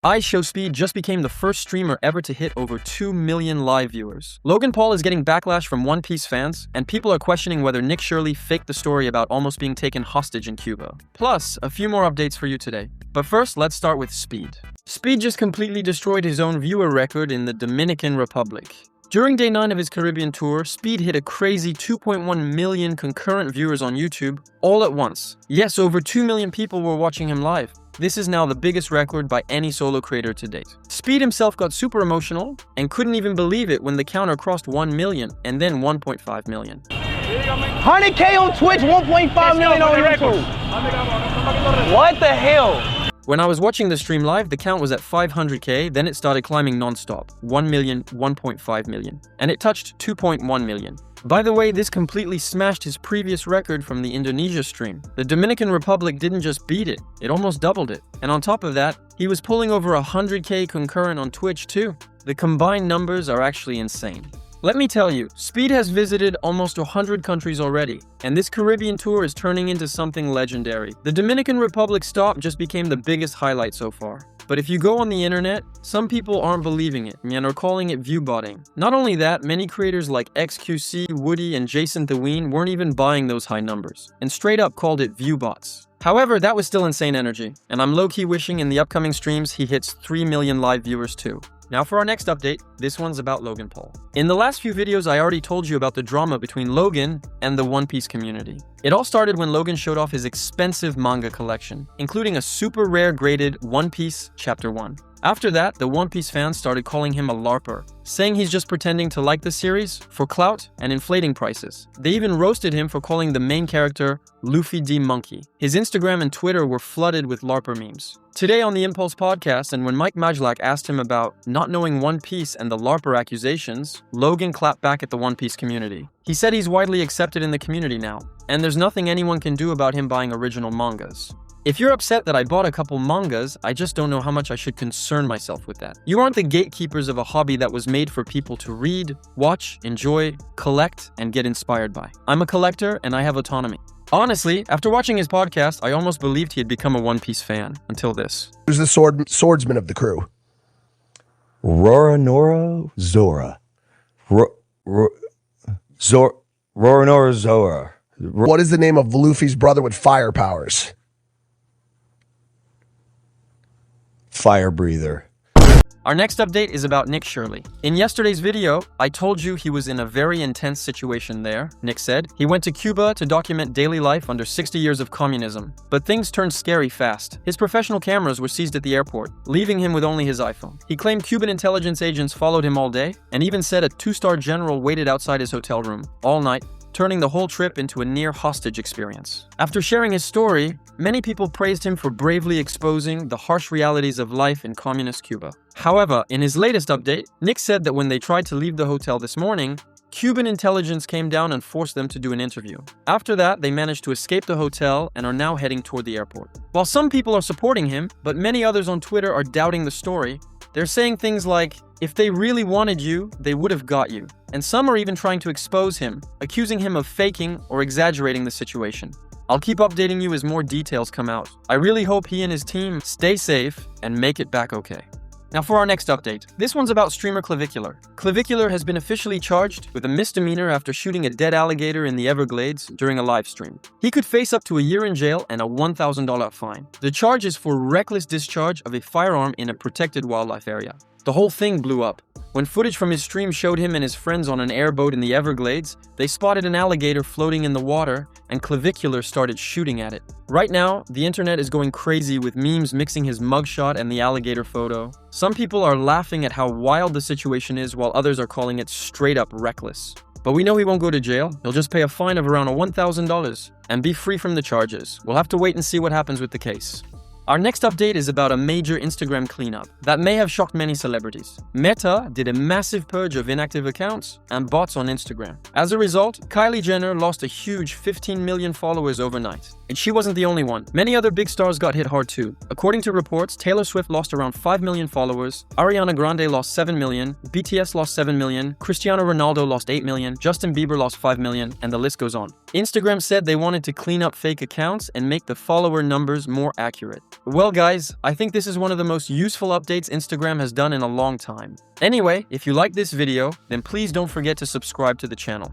IShowSpeed just became the first streamer ever to hit over 2 million live viewers. Logan Paul is getting backlash from One Piece fans, and people are questioning whether Nick Shirley faked the story about almost being taken hostage in Cuba. Plus, a few more updates for you today. But first, let's start with Speed. Speed just completely destroyed his own viewer record in the Dominican Republic. During day 9 of his Caribbean tour, Speed hit a crazy 2.1 million concurrent viewers on YouTube all at once. Yes, over 2 million people were watching him live. This is now the biggest record by any solo creator to date. Speed himself got super emotional and couldn't even believe it when the counter crossed 1 million and then 1.5 million. 100K on Twitch, 1.5 million on YouTube. What the hell? When I was watching the stream live, the count was at 500K, then it started climbing non-stop. 1 million, 1.5 million, and it touched 2.1 million. By the way, this completely smashed his previous record from the Indonesia stream. The Dominican Republic didn't just beat it, it almost doubled it. And on top of that, he was pulling over 100K concurrent on Twitch too. The combined numbers are actually insane. Let me tell you, Speed has visited almost 100 countries already, and this Caribbean tour is turning into something legendary. The Dominican Republic stop just became the biggest highlight so far. But if you go on the internet, some people aren't believing it and are calling it viewbotting. Not only that, many creators like XQC, Woody, and Jason the Ween weren't even buying those high numbers, and straight up called it viewbots. However, that was still insane energy, and I'm low-key wishing in the upcoming streams he hits 3 million live viewers too. Now for our next update, this one's about Logan Paul. In the last few videos, I already told you about the drama between Logan and the One Piece community. It all started when Logan showed off his expensive manga collection, including a super rare graded One Piece Chapter 1. After that, the One Piece fans started calling him a LARPer, saying he's just pretending to like the series for clout and inflating prices. They even roasted him for calling the main character Luffy D. Monkey. His Instagram and Twitter were flooded with LARPer memes. Today on the Impulse podcast, and when Mike Majlak asked him about not knowing One Piece and the LARPer accusations, Logan clapped back at the One Piece community. He said he's widely accepted in the community now, and there's nothing anyone can do about him buying original mangas. If you're upset that I bought a couple mangas, I just don't know how much I should concern myself with that. You aren't the gatekeepers of a hobby that was made for people to read, watch, enjoy, collect, and get inspired by. I'm a collector and I have autonomy. Honestly, after watching his podcast, I almost believed he had become a One Piece fan, until this. Who's the swordsman of the crew? Roronoa Zora. Roronoa Zora. What is the name of Luffy's brother with fire powers? Fire breather. Our next update is about Nick Shirley. In yesterday's video, I told you he was in a very intense situation there, Nick said. He went to Cuba to document daily life under 60 years of communism. But things turned scary fast. His professional cameras were seized at the airport, leaving him with only his iPhone. He claimed Cuban intelligence agents followed him all day, and even said a 2-star general waited outside his hotel room all night, turning the whole trip into a near-hostage experience. After sharing his story, many people praised him for bravely exposing the harsh realities of life in communist Cuba. However, in his latest update, Nick said that when they tried to leave the hotel this morning, Cuban intelligence came down and forced them to do an interview. After that, they managed to escape the hotel and are now heading toward the airport. While some people are supporting him, but many others on Twitter are doubting the story, they're saying things like, if they really wanted you, they would have got you. And some are even trying to expose him, accusing him of faking or exaggerating the situation. I'll keep updating you as more details come out. I really hope he and his team stay safe and make it back okay. Now for our next update. This one's about streamer Clavicular. Clavicular has been officially charged with a misdemeanor after shooting a dead alligator in the Everglades during a live stream. He could face up to a year in jail and a $1,000 fine. The charge is for reckless discharge of a firearm in a protected wildlife area. The whole thing blew up. When footage from his stream showed him and his friends on an airboat in the Everglades, they spotted an alligator floating in the water, and Clavicular started shooting at it. Right now, the internet is going crazy with memes mixing his mugshot and the alligator photo. Some people are laughing at how wild the situation is, while others are calling it straight up reckless. But we know he won't go to jail. He'll just pay a fine of around $1,000 and be free from the charges. We'll have to wait and see what happens with the case. Our next update is about a major Instagram cleanup that may have shocked many celebrities. Meta did a massive purge of inactive accounts and bots on Instagram. As a result, Kylie Jenner lost a huge 15 million followers overnight. And she wasn't the only one. Many other big stars got hit hard too. According to reports, Taylor Swift lost around 5 million followers, Ariana Grande lost 7 million, BTS lost 7 million, Cristiano Ronaldo lost 8 million, Justin Bieber lost 5 million, and the list goes on. Instagram said they wanted to clean up fake accounts and make the follower numbers more accurate. Well guys, I think this is one of the most useful updates Instagram has done in a long time. Anyway, if you like this video, then please don't forget to subscribe to the channel.